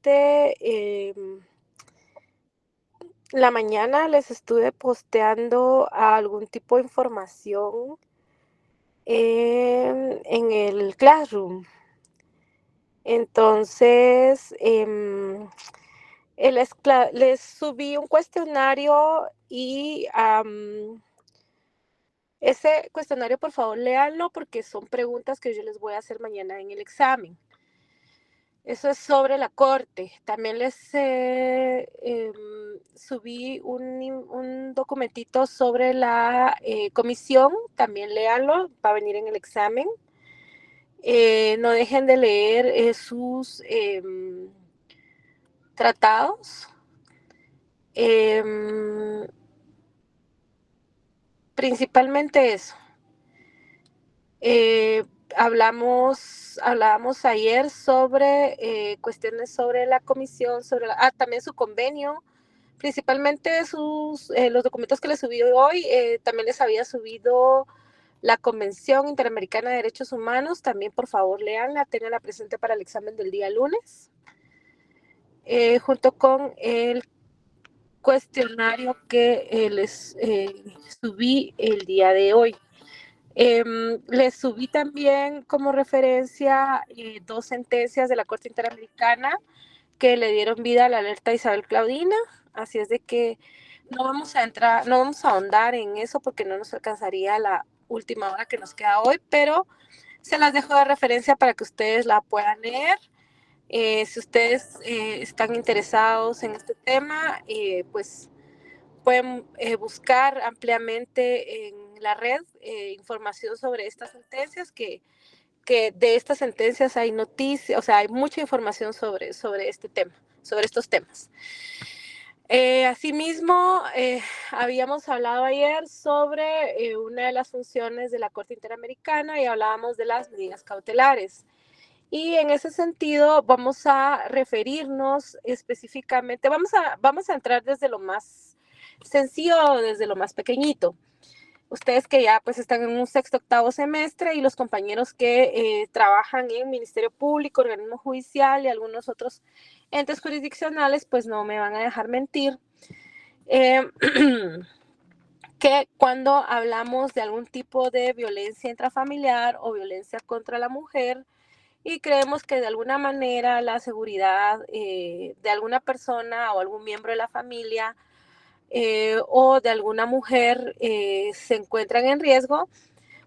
durante la mañana les estuve posteando algún tipo de información en el Classroom. Entonces, les subí un cuestionario y ese cuestionario, por favor, léanlo porque son preguntas que yo les voy a hacer mañana en el examen. Eso es sobre la corte. También les subí un documentito sobre la comisión. También léanlo, va a venir en el examen. No dejen de leer sus tratados. Em, Principalmente eso. Eh, hablábamos ayer sobre cuestiones sobre la comisión, también su convenio, principalmente los documentos que les subí hoy. También les había subido la Convención Interamericana de Derechos Humanos. También, por favor, léanla, tenganla presente para el examen del día lunes, junto con el cuestionario que les subí el día de hoy. Les subí también como referencia dos sentencias de la Corte Interamericana que le dieron vida a la alerta Isabel Claudina, así es de que no vamos a ahondar en eso porque no nos alcanzaría la última hora que nos queda hoy, pero se las dejo de referencia para que ustedes la puedan leer. Si ustedes están interesados en este tema, pues pueden buscar ampliamente en la red información sobre estas sentencias, que de estas sentencias hay noticias, o sea, hay mucha información sobre este tema, sobre estos temas. Asimismo, habíamos hablado ayer sobre una de las funciones de la Corte Interamericana y hablábamos de las medidas cautelares. Y en ese sentido vamos a referirnos específicamente, vamos a entrar desde lo más sencillo, desde lo más pequeñito. Ustedes que ya pues están en un sexto, octavo semestre y los compañeros que trabajan en Ministerio Público, organismo judicial y algunos otros entes jurisdiccionales, pues no me van a dejar mentir. Que cuando hablamos de algún tipo de violencia intrafamiliar o violencia contra la mujer, y creemos que de alguna manera la seguridad de alguna persona o algún miembro de la familia o de alguna mujer se encuentran en riesgo,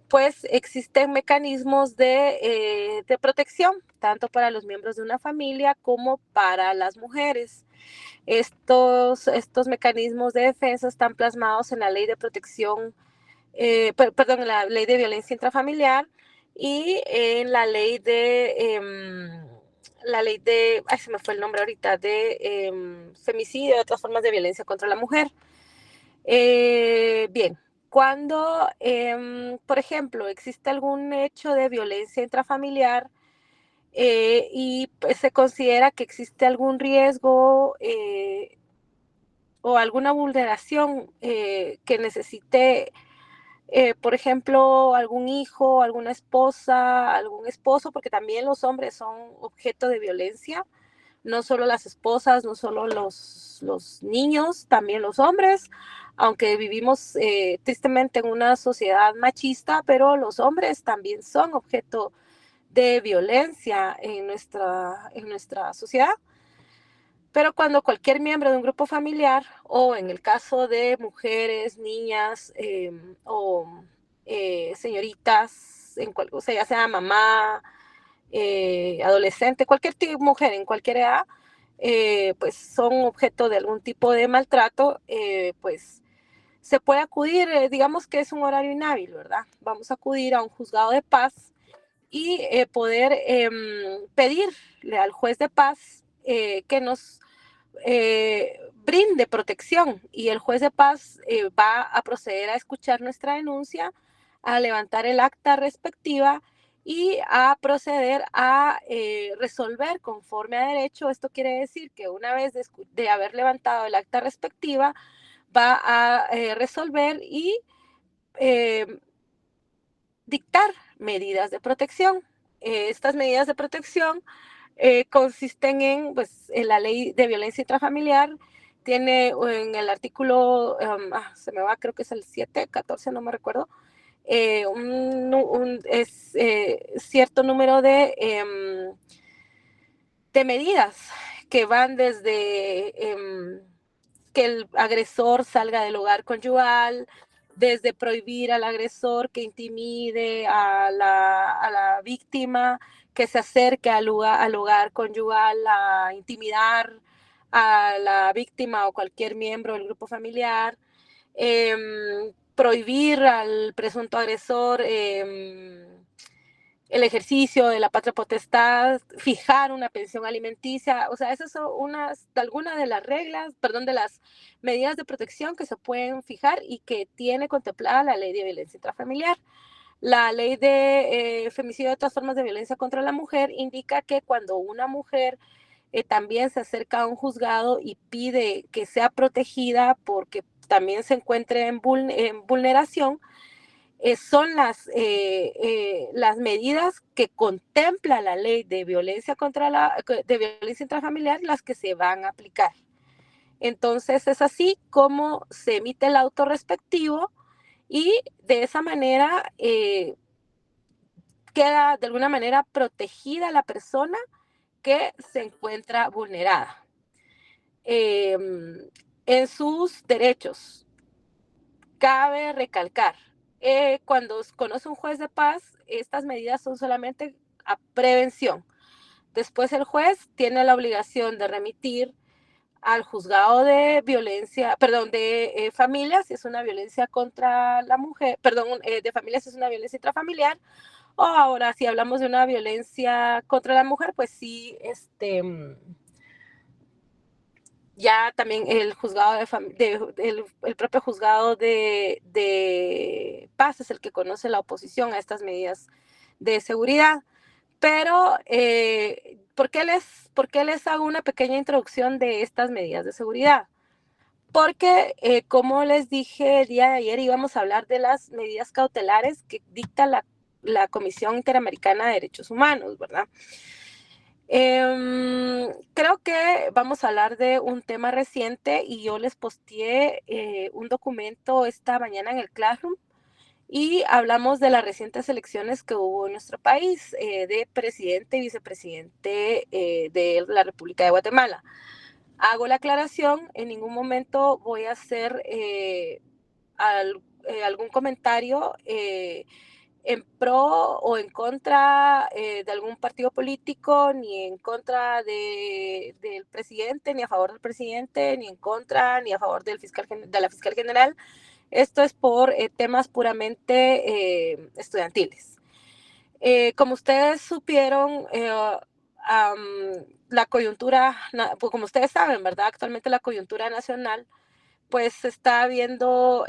pues existen mecanismos de protección, tanto para los miembros de una familia como para las mujeres. Estos mecanismos de defensa están plasmados en la Ley de Protección, perdón, en la Ley de Violencia Intrafamiliar y en ay, se me fue el nombre ahorita, de femicidio y otras formas de violencia contra la mujer. Bien, cuando, por ejemplo, existe algún hecho de violencia intrafamiliar y pues, se considera que existe algún riesgo o alguna vulneración que necesite, por ejemplo, algún hijo, alguna esposa, algún esposo, porque también los hombres son objeto de violencia, no solo las esposas, no solo los niños, también los hombres, aunque vivimos tristemente en una sociedad machista, pero los hombres también son objeto de violencia en nuestra sociedad. Pero cuando cualquier miembro de un grupo familiar, o en el caso de mujeres, niñas o señoritas, o sea, ya sea mamá, adolescente, cualquier mujer en cualquier edad, pues son objeto de algún tipo de maltrato, pues se puede acudir, digamos que es un horario inhábil, ¿verdad? Vamos a acudir a un juzgado de paz y poder pedirle al juez de paz que nos brinde protección, y el juez de paz va a proceder a escuchar nuestra denuncia, a levantar el acta respectiva y a proceder a resolver conforme a derecho. Esto quiere decir que una vez de haber levantado el acta respectiva, va a resolver y eh, dictar medidas de protección. Estas medidas de protección consisten en, pues, en la ley de violencia intrafamiliar, tiene en el artículo, se me va, creo que es el 7, 14, no me recuerdo, cierto número de medidas que van desde que el agresor salga del hogar conyugal, desde prohibir al agresor que intimide a la víctima, que se acerque al hogar conyugal a intimidar a la víctima o cualquier miembro del grupo familiar, prohibir al presunto agresor el ejercicio de la patria potestad, fijar una pensión alimenticia, o sea, esas son algunas de las reglas, perdón, de las medidas de protección que se pueden fijar y que tiene contemplada la ley de violencia intrafamiliar. La ley de femicidio de otras formas de violencia contra la mujer indica que cuando una mujer también se acerca a un juzgado y pide que sea protegida porque también se encuentre en vulneración, son las medidas que contempla la ley de violencia de violencia intrafamiliar las que se van a aplicar. Entonces es así como se emite el auto respectivo y de esa manera queda de alguna manera protegida la persona que se encuentra vulnerada en sus derechos. Cabe recalcar, cuando conoce un juez de paz, estas medidas son solamente a prevención. Después el juez tiene la obligación de remitir al juzgado de violencia, perdón, de familia, si es una violencia contra la mujer, perdón, de familia si es una violencia intrafamiliar, o ahora si hablamos de una violencia contra la mujer, pues sí, ya también el juzgado el propio juzgado de paz es el que conoce la oposición a estas medidas de seguridad. Pero, ¿por qué les hago una pequeña introducción de estas medidas de seguridad? Porque, como les dije el día de ayer, íbamos a hablar de las medidas cautelares que dicta la Comisión Interamericana de Derechos Humanos, ¿verdad? Creo que vamos a hablar de un tema reciente y yo les posteé un documento esta mañana en el Classroom y hablamos de las recientes elecciones que hubo en nuestro país de presidente y vicepresidente de la República de Guatemala. Hago la aclaración, en ningún momento voy a hacer algún comentario en pro o en contra de algún partido político, ni en contra del presidente, ni a favor del presidente, ni en contra, ni a favor de la fiscal general. Esto es por temas puramente estudiantiles. Como ustedes supieron, la coyuntura, pues como ustedes saben, ¿verdad? Actualmente la coyuntura nacional, pues se está viendo,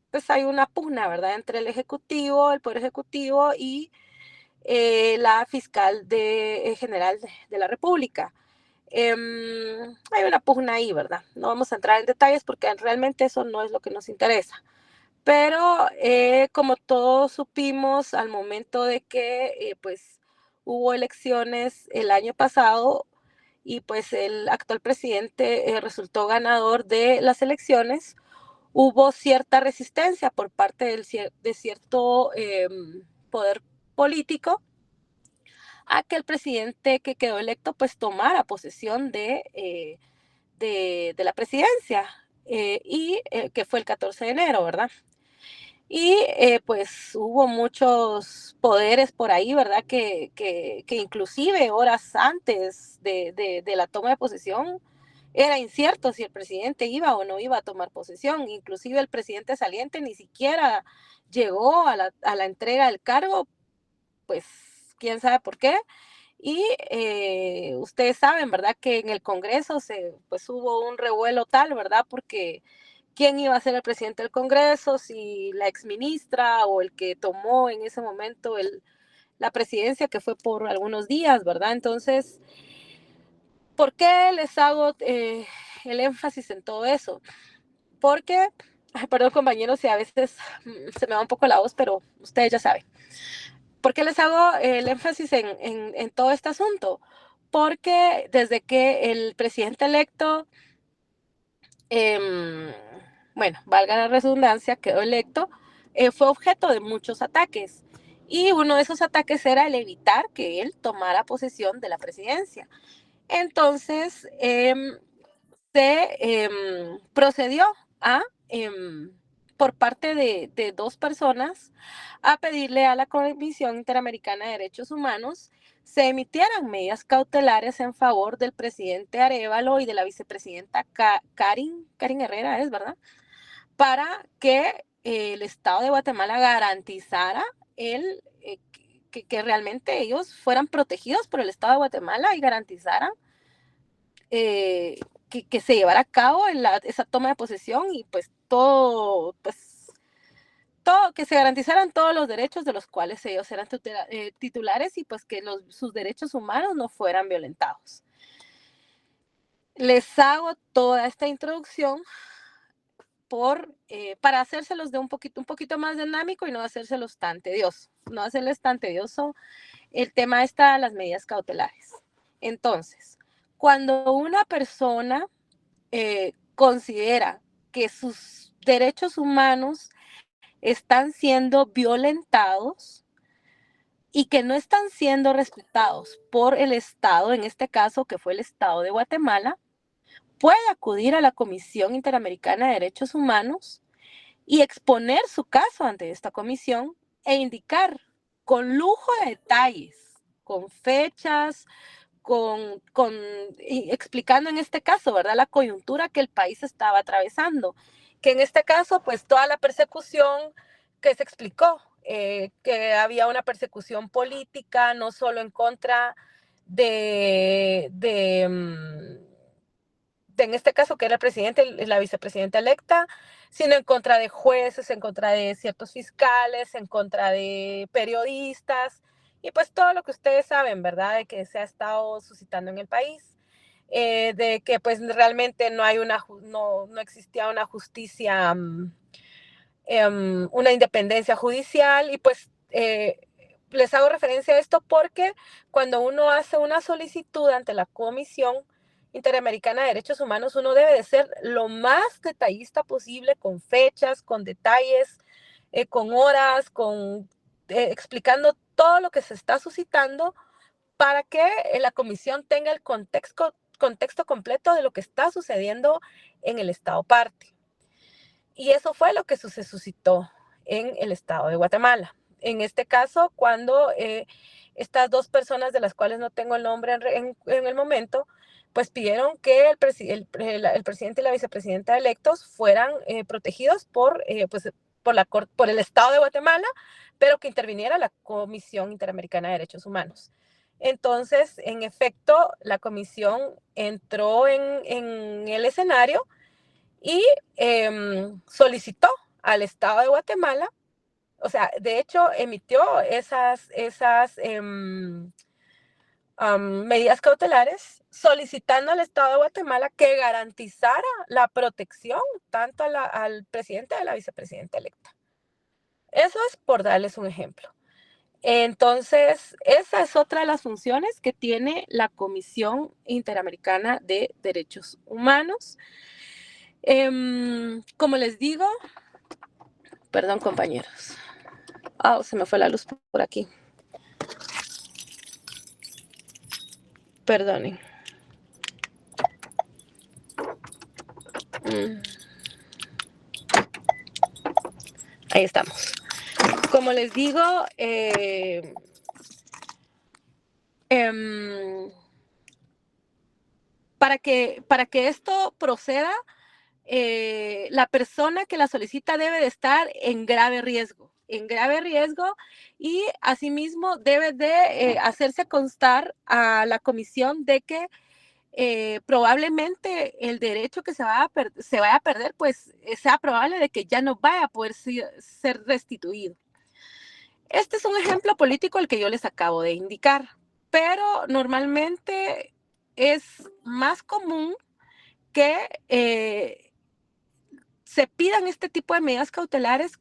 pues hay una pugna, ¿verdad? Entre el Ejecutivo, el Poder Ejecutivo y la fiscal general de la República. Hay una pugna ahí, ¿verdad? No vamos a entrar en detalles porque realmente eso no es lo que nos interesa. Pero como todos supimos al momento de que pues hubo elecciones el año pasado y pues el actual presidente resultó ganador de las elecciones, hubo cierta resistencia por parte de cierto poder político a que el presidente que quedó electo pues tomara posesión de la presidencia y que fue el 14 de enero, ¿verdad? Y pues hubo muchos poderes por ahí, ¿verdad? Que inclusive horas antes de la toma de posesión era incierto si el presidente iba o no iba a tomar posesión. Inclusive el presidente saliente ni siquiera llegó a la entrega del cargo, pues quién sabe por qué. Y ustedes saben, ¿verdad? Que en el Congreso pues hubo un revuelo tal, ¿verdad? Porque quién iba a ser el presidente del Congreso, si la exministra o el que tomó en ese momento la presidencia, que fue por algunos días, ¿verdad? Entonces, ¿por qué les hago el énfasis en todo eso? Porque, perdón compañeros, si a veces se me va un poco la voz, pero ustedes ya saben. ¿Por qué les hago el énfasis en todo este asunto? porque desde que el presidente electo, bueno, valga la redundancia, quedó electo, fue objeto de muchos ataques. Y uno de esos ataques era el evitar que él tomara posesión de la presidencia. Entonces, se procedió a, por parte de dos personas, a pedirle a la Comisión Interamericana de Derechos Humanos se emitieran medidas cautelares en favor del presidente Arévalo y de la vicepresidenta Karin Herrera, es verdad, para que el Estado de Guatemala garantizara el, que realmente ellos fueran protegidos por el Estado de Guatemala y garantizaran que se llevara a cabo esa toma de posesión y pues todo, que se garantizaran todos los derechos de los cuales ellos eran titulares y pues que sus derechos humanos no fueran violentados. Les hago toda esta introducción para hacérselos de un poquito más dinámico y no hacérselos tan tedioso, no hacerles tan tedioso el tema de las medidas cautelares. Entonces, cuando una persona considera que sus derechos humanos están siendo violentados y que no están siendo respetados por el Estado, en este caso que fue el Estado de Guatemala, puede acudir a la Comisión Interamericana de Derechos Humanos y exponer su caso ante esta comisión e indicar con lujo de detalles, con fechas, explicando en este caso, ¿verdad?, la coyuntura que el país estaba atravesando, que en este caso, pues toda la persecución que se explicó, que había una persecución política, no solo en contra en este caso, que era el presidente y la vicepresidenta electa, sino en contra de jueces, en contra de ciertos fiscales, en contra de periodistas, y pues todo lo que ustedes saben, ¿verdad?, de que se ha estado suscitando en el país, de que pues realmente no existía una justicia, una independencia judicial, y pues les hago referencia a esto porque cuando uno hace una solicitud ante la Comisión Interamericana de Derechos Humanos, uno debe de ser lo más detallista posible, con fechas, con detalles, con horas, explicando todo lo que se está suscitando para que la comisión tenga el contexto completo de lo que está sucediendo en el estado parte. Y eso fue lo que se suscitó en el estado de Guatemala. En este caso, cuando estas dos personas, de las cuales no tengo el nombre en el momento, pues pidieron que el presidente y la vicepresidenta electos fueran protegidos por el Estado de Guatemala, pero que interviniera la Comisión Interamericana de Derechos Humanos. Entonces, en efecto, la comisión entró en el escenario y solicitó al Estado de Guatemala, o sea, de hecho, emitió esas medidas cautelares, solicitando al Estado de Guatemala que garantizara la protección tanto al presidente y a la vicepresidenta electa. Eso es por darles un ejemplo. Entonces, esa es otra de las funciones que tiene la Comisión Interamericana de Derechos Humanos. Como les digo, perdón, compañeros. Se me fue la luz por aquí. Perdonen. Ahí estamos. Como les digo, para que esto proceda, la persona que la solicita debe de estar en grave riesgo, y asimismo debe de hacerse constar a la comisión de que probablemente el derecho que se vaya a perder, pues sea probable de que ya no vaya a poder ser restituido. Este es un ejemplo político el que yo les acabo de indicar, pero normalmente es más común que se pidan este tipo de medidas cautelares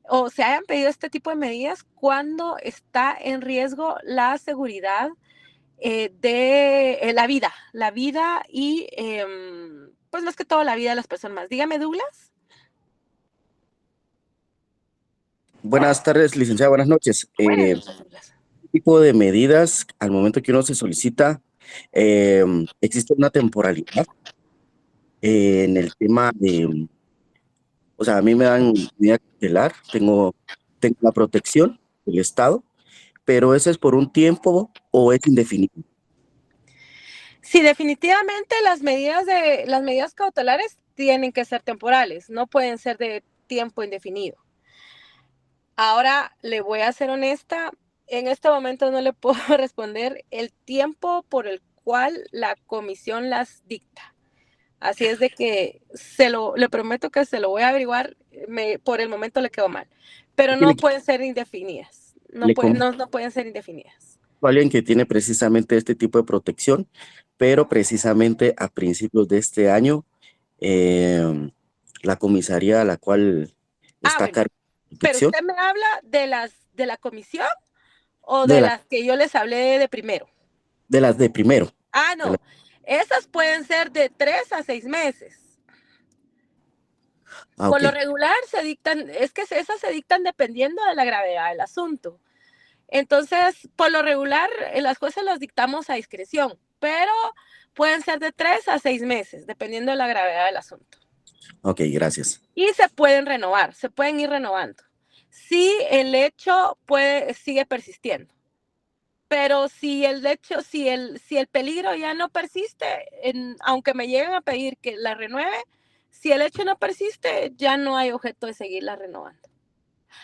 o se hayan pedido este tipo de medidas cuando está en riesgo la seguridad de la vida y pues más que todo la vida de las personas. Dígame, Douglas. Buenas tardes, licenciada, buenas noches. Buenas noches, Douglas. ¿Qué tipo de medidas al momento que uno se solicita? eh, ¿Existe una temporalidad en el tema de, o sea, a mí me dan medida cautelar, tengo la protección del Estado, pero ¿ese es por un tiempo o es indefinido? Sí, definitivamente las medidas cautelares tienen que ser temporales, no pueden ser de tiempo indefinido. Ahora le voy a ser honesta, en este momento no le puedo responder el tiempo por el cual la comisión las dicta. Así es de que le prometo que se lo voy a averiguar, por el momento le quedó mal, pero Aquí no pueden ser indefinidas, le comento no pueden ser indefinidas. a alguien que tiene precisamente este tipo de protección, pero precisamente a principios de este año, eh, la comisaría a la cual Ah, está a bueno, cargo de pero protección, usted me habla de la comisión o de, de la, las que yo les hablé de primero. de las de primero. Ah, de la- no, esas pueden ser de 3 a 6 meses. Por ok, lo regular se dictan, es que esas se dictan dependiendo de la gravedad del asunto. Entonces, por lo regular, las jueces las dictamos a discreción, pero pueden ser de 3 a 6 meses, dependiendo de la gravedad del asunto. ok, gracias. Y se pueden renovar, se pueden ir renovando. Si el hecho sigue persistiendo. Pero si el hecho, si el peligro ya no persiste, aunque me lleguen a pedir que la renueve, si el hecho no persiste, ya no hay objeto de seguirla renovando.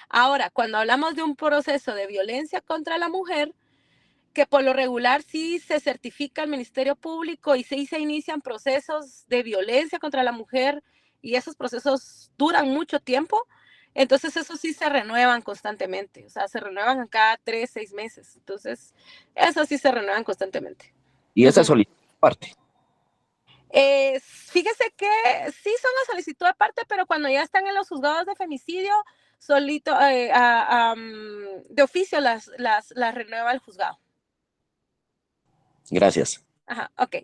Ahora, cuando hablamos de un proceso de violencia contra la mujer, que por lo regular sí se certifica el Ministerio Público y sí se inician procesos de violencia contra la mujer y esos procesos duran mucho tiempo, entonces esos sí se renuevan constantemente, o sea, se renuevan cada 3, 6 meses, entonces esos sí se renuevan constantemente. Y esa Ujú. solicitud parte. Fíjese que sí son a solicitud de parte, pero cuando ya están en los juzgados de femicidio, de oficio las renueva el juzgado. Gracias. Ajá, ok,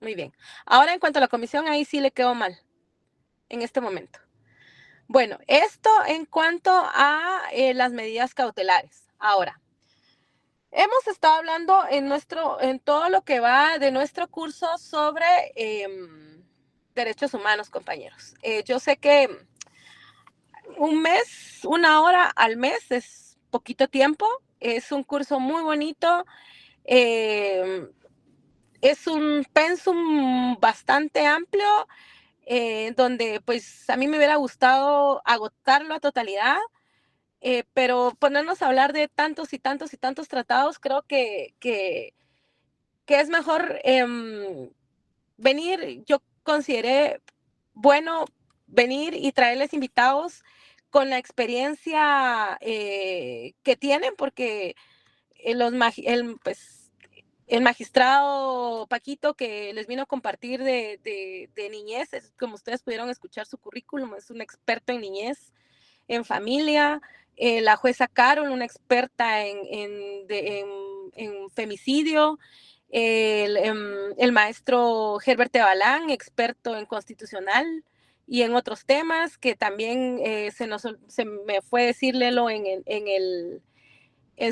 muy bien. Ahora en cuanto a la comisión, ahí sí le quedó mal en este momento. Bueno, esto en cuanto a las medidas cautelares. Ahora, hemos estado hablando en todo lo que va de nuestro curso sobre derechos humanos, compañeros. Yo sé que un mes, 1 hora al mes es poquito tiempo, es un curso muy bonito, eh, es un pensum bastante amplio, donde pues a mí me hubiera gustado agotarlo a totalidad, pero ponernos a hablar de tantos y tantos y tantos tratados, creo que es mejor venir, yo consideré bueno venir y traerles invitados con la experiencia que tienen, porque pues, el magistrado Paquito que les vino a compartir de niñez, como ustedes pudieron escuchar su currículum, es un experto en niñez, en familia. La jueza Carol, una experta en femicidio. El maestro Herbert Tebalán, experto en constitucional y en otros temas, que también se me fue decirlo en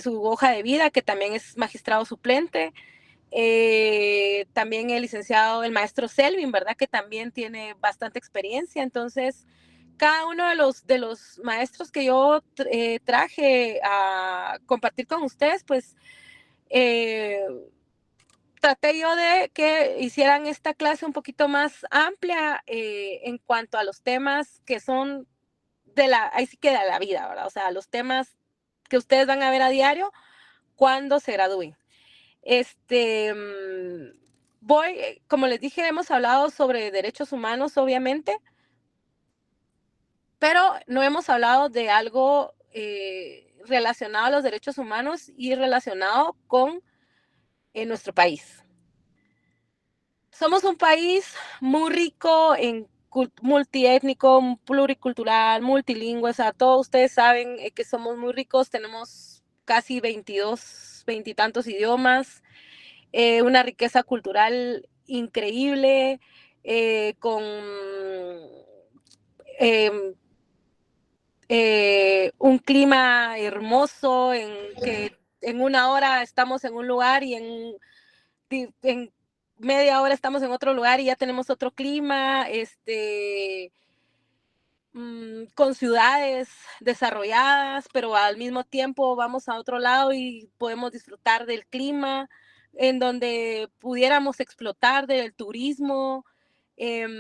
su hoja de vida, que también es magistrado suplente. También el licenciado, el maestro Selvin, ¿verdad? Que también tiene bastante experiencia. Entonces, cada uno de los maestros que yo traje a compartir con ustedes, pues eh, traté yo de que hicieran esta clase un poquito más amplia en cuanto a los temas que son ahí sí queda la vida, ¿verdad? O sea, los temas que ustedes van a ver a diario cuando se gradúen. Como les dije, hemos hablado sobre derechos humanos, obviamente, pero no hemos hablado de algo relacionado a los derechos humanos y relacionado con nuestro país. Somos un país muy rico en multiétnico, pluricultural, multilingüe, o sea, todos ustedes saben que somos muy ricos, tenemos casi 22, veintitantos idiomas. una riqueza cultural increíble, con un clima hermoso, en que en una hora estamos en un lugar y en media hora estamos en otro lugar y ya tenemos otro clima, con ciudades desarrolladas, pero al mismo tiempo vamos a otro lado y podemos disfrutar del clima, en donde pudiéramos explotar del turismo. Em,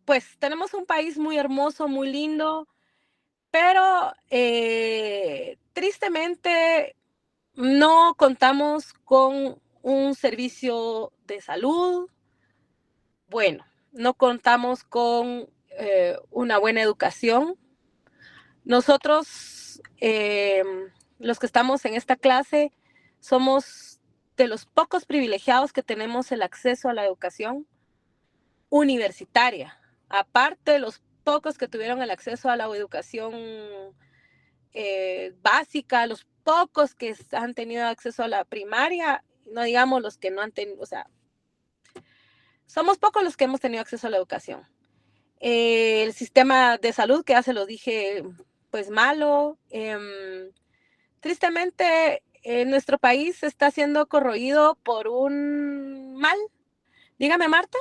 pues tenemos un país muy hermoso, muy lindo, pero tristemente no contamos con un servicio de salud bueno, no contamos con una buena educación. Nosotros, los que estamos en esta clase, somos de los pocos privilegiados que tenemos el acceso a la educación universitaria. Aparte de los pocos que tuvieron el acceso a la educación básica, los pocos que han tenido acceso a la primaria, no digamos los que no han tenido, o sea, somos pocos los que hemos tenido acceso a la educación. El sistema de salud, que ya se lo dije, pues malo. Tristemente, nuestro país está siendo corroído por un mal. Dígame, Marta.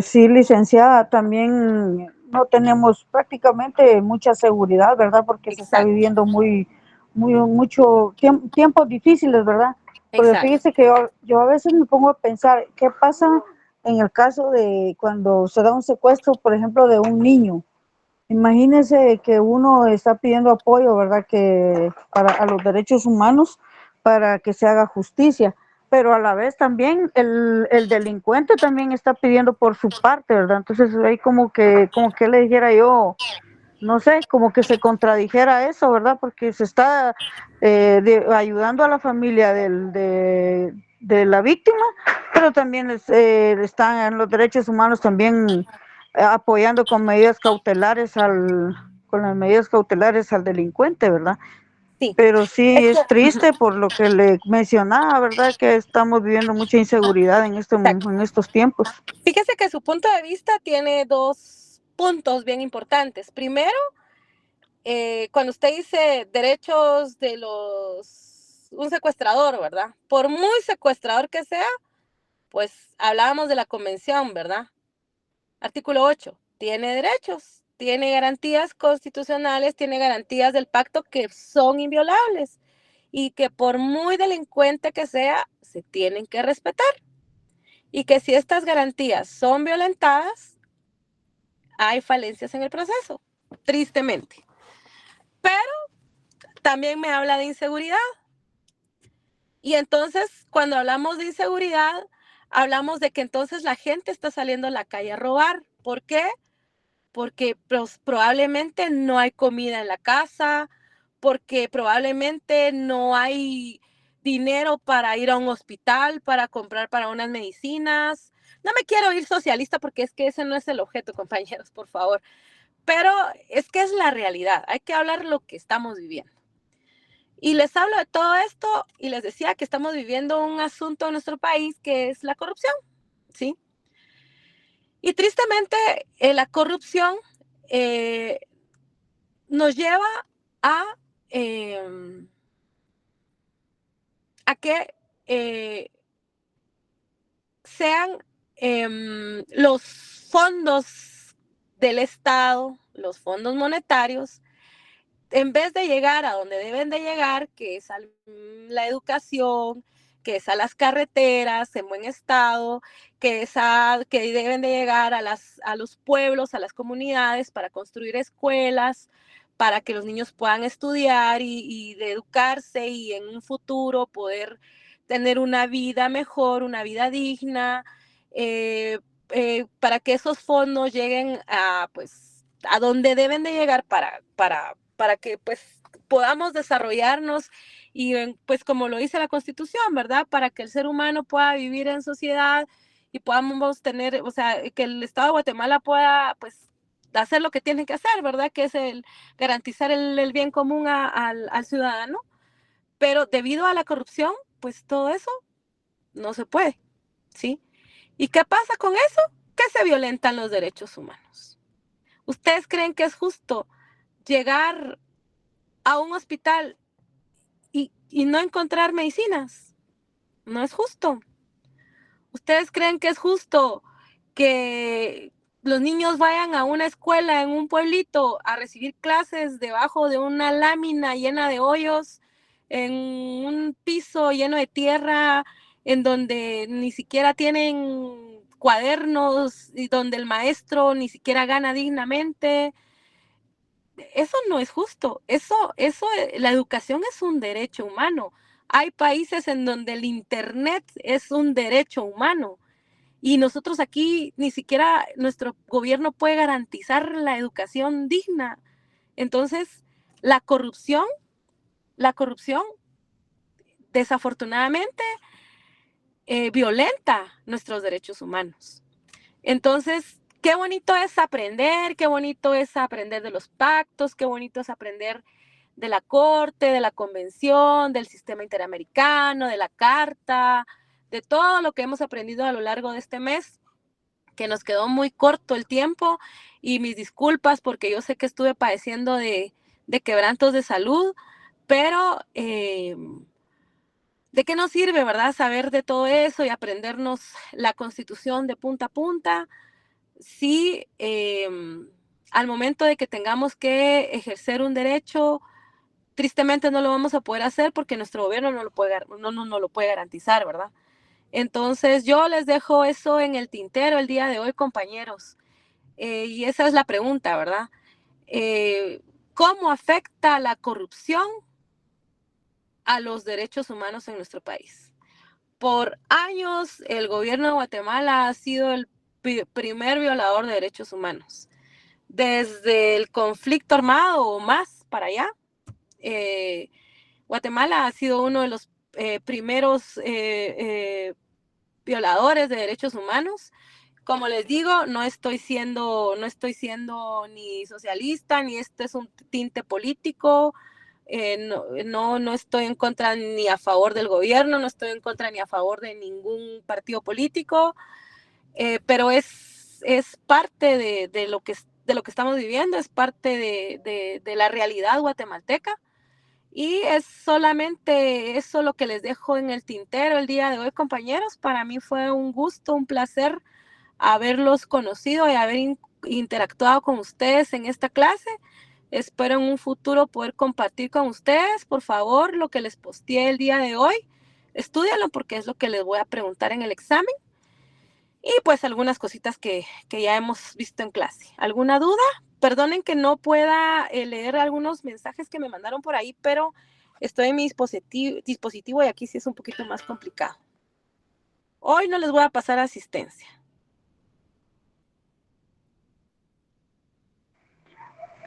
Sí, licenciada, también no tenemos prácticamente mucha seguridad, ¿verdad? Porque se está Exacto, viviendo mucho tiempos difíciles, ¿verdad? Porque exacto. fíjese que yo a veces me pongo a pensar, ¿qué pasa en el caso de cuando se da un secuestro, por ejemplo, de un niño? Imagínese que uno está pidiendo apoyo, ¿verdad? Que a los derechos humanos para que se haga justicia, pero a la vez también el delincuente también está pidiendo por su parte, ¿verdad? Entonces hay como que le dijera yo, no sé, como que se contradijera eso, ¿verdad? Porque se está ayudando a la familia de la víctima, pero también están en los derechos humanos también apoyando con las medidas cautelares al delincuente, ¿verdad? Sí, Pero sí es que, es triste por lo que le mencionaba, ¿verdad? Que estamos viviendo mucha inseguridad exacto. en estos tiempos. Fíjese que su punto de vista tiene dos puntos bien importantes. Primero, cuando usted dice derechos de un secuestrador, ¿verdad? Por muy secuestrador que sea, pues hablábamos de la convención, ¿verdad? Artículo 8. Tiene derechos, tiene garantías constitucionales, tiene garantías del pacto que son inviolables y que por muy delincuente que sea, se tienen que respetar. Y que si estas garantías son violentadas, hay falencias en el proceso, tristemente. Pero también me habla de inseguridad. Y entonces, cuando hablamos de inseguridad, hablamos de que entonces la gente está saliendo a la calle a robar. ¿Por qué? Porque probablemente no hay comida en la casa, porque probablemente no hay dinero para ir a un hospital, para comprar para unas medicinas. No me quiero ir socialista porque es que ese no es el objeto, compañeros, por favor. Pero es que es la realidad. Hay que hablar lo que estamos viviendo. Y les hablo de todo esto y les decía que estamos viviendo un asunto en nuestro país que es la corrupción, ¿sí? Y tristemente, la corrupción eh, nos lleva a, eh, a que sean los fondos del Estado, los fondos monetarios, en vez de llegar a donde deben de llegar, que es a la educación, que es a las carreteras en buen estado, que deben de llegar a los pueblos, a las comunidades para construir escuelas, para que los niños puedan estudiar y de educarse y en un futuro poder tener una vida mejor, una vida digna, para que esos fondos lleguen a, pues, a donde deben de llegar para que pues podamos desarrollarnos y pues como lo dice la Constitución, ¿verdad? Para que el ser humano pueda vivir en sociedad y podamos tener, o sea, que el Estado de Guatemala pueda pues hacer lo que tiene que hacer, ¿verdad? Que es el garantizar el bien común al ciudadano. Pero debido a la corrupción, pues todo eso no se puede, ¿sí? ¿Y qué pasa con eso? Que se violentan los derechos humanos. ¿Ustedes creen que es justo llegar a un hospital y no encontrar medicinas? No es justo. ¿Ustedes creen que es justo que los niños vayan a una escuela en un pueblito a recibir clases debajo de una lámina llena de hoyos, en un piso lleno de tierra, en donde ni siquiera tienen cuadernos y donde el maestro ni siquiera gana dignamente? Eso no es justo. La educación es un derecho humano. Hay países en donde el internet es un derecho humano y nosotros aquí ni siquiera nuestro gobierno puede garantizar la educación digna. Entonces, la corrupción, la corrupción desafortunadamente violenta nuestros derechos humanos. Entonces, qué bonito es aprender de los pactos, qué bonito es aprender de la Corte, de la Convención, del sistema interamericano, de la Carta, de todo lo que hemos aprendido a lo largo de este mes, que nos quedó muy corto el tiempo, y mis disculpas porque yo sé que estuve padeciendo de quebrantos de salud, pero ¿de qué nos sirve, verdad? Saber de todo eso y aprendernos la Constitución de punta a punta si al momento de que tengamos que ejercer un derecho, tristemente no lo vamos a poder hacer porque nuestro gobierno no lo puede garantizar, ¿verdad? Entonces yo les dejo eso en el tintero el día de hoy, compañeros. Y esa es la pregunta, ¿verdad? ¿Cómo afecta la corrupción a los derechos humanos en nuestro país? Por años, el gobierno de Guatemala ha sido el primer violador de derechos humanos. Desde el conflicto armado o más para allá, Guatemala ha sido uno de los primeros violadores de derechos humanos. Como les digo, no estoy siendo ni socialista, ni este es un tinte político. No estoy en contra ni a favor del gobierno, no estoy en contra ni a favor de ningún partido político, pero es parte de lo que estamos viviendo, es parte de la realidad guatemalteca. Y es solamente eso lo que les dejo en el tintero el día de hoy, compañeros. Para mí fue un gusto, un placer haberlos conocido y haber interactuado con ustedes en esta clase. Espero en un futuro poder compartir con ustedes. Por favor, lo que les posteé el día de hoy, estúdialo porque es lo que les voy a preguntar en el examen. Y pues algunas cositas que ya hemos visto en clase. ¿Alguna duda? Perdonen que no pueda leer algunos mensajes que me mandaron por ahí, pero estoy en mi dispositivo y aquí sí es un poquito más complicado. Hoy no les voy a pasar asistencia.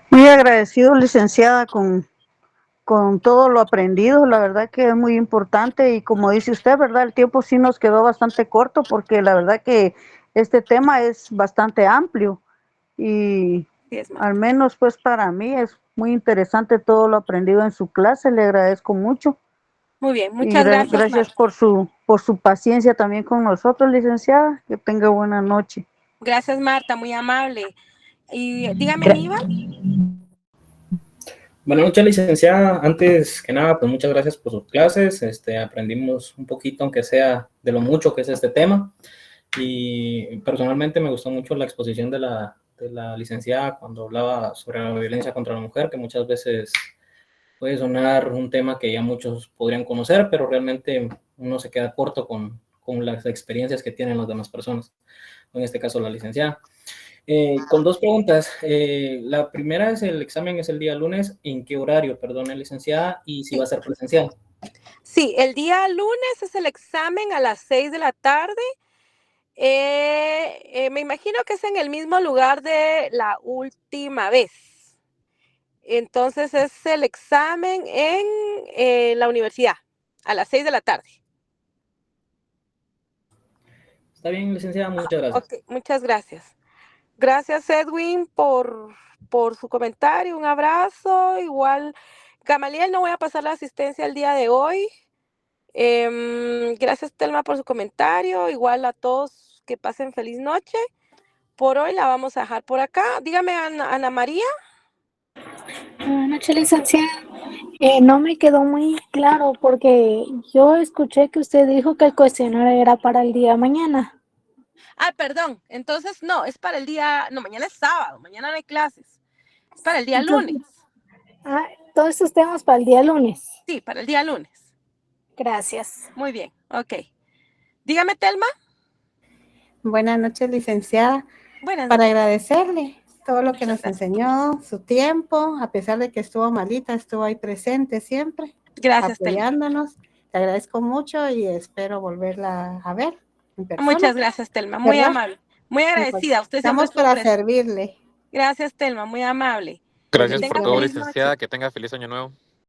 Muy agradecido, licenciada, con todo lo aprendido. La verdad que es muy importante y como dice usted, ¿verdad? El tiempo sí nos quedó bastante corto porque la verdad que este tema es bastante amplio y al menos pues para mí es muy interesante todo lo aprendido en su clase. Le agradezco mucho. Muy bien, Y muchas gracias, gracias Marta. por su paciencia también con nosotros, licenciada. Que tenga buena noche. Gracias, Marta, muy amable. Y dígame, Aníbal. Buenas noches, licenciada. Antes que nada, pues muchas gracias por sus clases. Aprendimos un poquito, aunque sea de lo mucho que es este tema. Y personalmente me gustó mucho la exposición de la licenciada cuando hablaba sobre la violencia contra la mujer, que muchas veces puede sonar un tema que ya muchos podrían conocer, pero realmente uno se queda corto con las experiencias que tienen las demás personas, en este caso la licenciada. Con dos preguntas. La primera es, el examen es el día lunes. ¿En qué horario, perdone, licenciada? Y si va a ser presencial. Sí, el día lunes es el examen a las 6 de la tarde. Me imagino que es en el mismo lugar de la última vez. Entonces es el examen en la universidad a las 6 de la tarde. Está bien, licenciada, muchas gracias. Ok, muchas gracias. Gracias, Edwin, por su comentario. Un abrazo. Igual, Gamaliel, no voy a pasar la asistencia el día de hoy. Gracias, Telma, por su comentario. Igual a todos que pasen feliz noche. Por hoy la vamos a dejar por acá. Dígame, Ana María. Buenas noches, licenciada. No me quedó muy claro porque yo escuché que usted dijo que el cuestionario era para el día de mañana. Ah, perdón. Entonces, no, es para el día, no, mañana es sábado, mañana no hay clases. Es para el día Entonces, lunes. todos estos temas para el día lunes. Sí, para el día lunes. Gracias. Muy bien, ok. Dígame, Telma. Buenas noches, licenciada. Buenas Para noches. agradecerle todo lo que Muchas nos gracias. enseñó, su tiempo, a pesar de que estuvo malita, estuvo ahí presente siempre, Gracias, Telma. apoyándonos. Te agradezco mucho y espero volverla a ver en persona. Muchas gracias, Telma. Muy ¿Verdad? amable. Muy agradecida. Usted siempre Estamos para presente. servirle. Gracias, Telma. Muy amable. Gracias Que por tenga todo, feliz noche. licenciada. Que tenga feliz año nuevo.